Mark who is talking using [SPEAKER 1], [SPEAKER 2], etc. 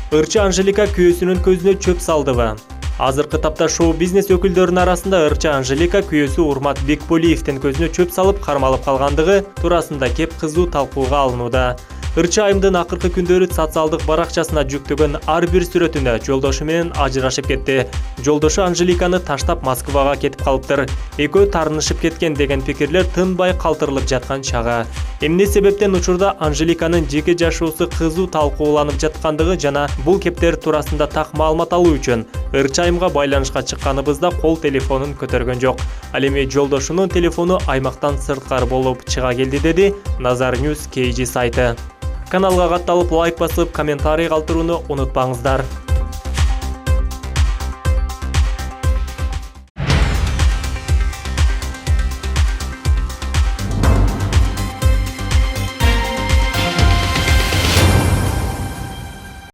[SPEAKER 1] Ырчы Анжелика күйөөсүнүн көзүнө чөп салдыбы? Азыркы тапта шоу-бизнес өкүлдөрүнүн арасында ырчы Анжелика күйөөсү Урмат Бекболиевдин көзүнө чөп салып кармалып калгандыгы туурасында кеп кызуу талкууга алынууда. Ырчы Айымдын акыркы күндөрү социалдык баракчасына жүктөгөн ар бир сүрөтүнө жолдошу менен ажырашып кетти. Жолдошу Анжеликаны таштап Москвага кетип калыптыр. Экөө тарынышып кеткен деген пикирлер тынбай калтырылып жаткан чагы. Эмне себептен учурда Анжеликанын жеке жашоосу кызуу талкууланып жаткандыгы жана бул кептер туурасында так маалымат алуу үчүн Ырчы Айымга байланышка чыкканыбызда кол телефонун көтөргөн жок. Ал эми жолдошунун телефону аймактан сырткары болуп чыга келди, деди Nazar News KG сайты. Каналга катталып, лайк басып, комментарий калтырууну унутпаңыздар.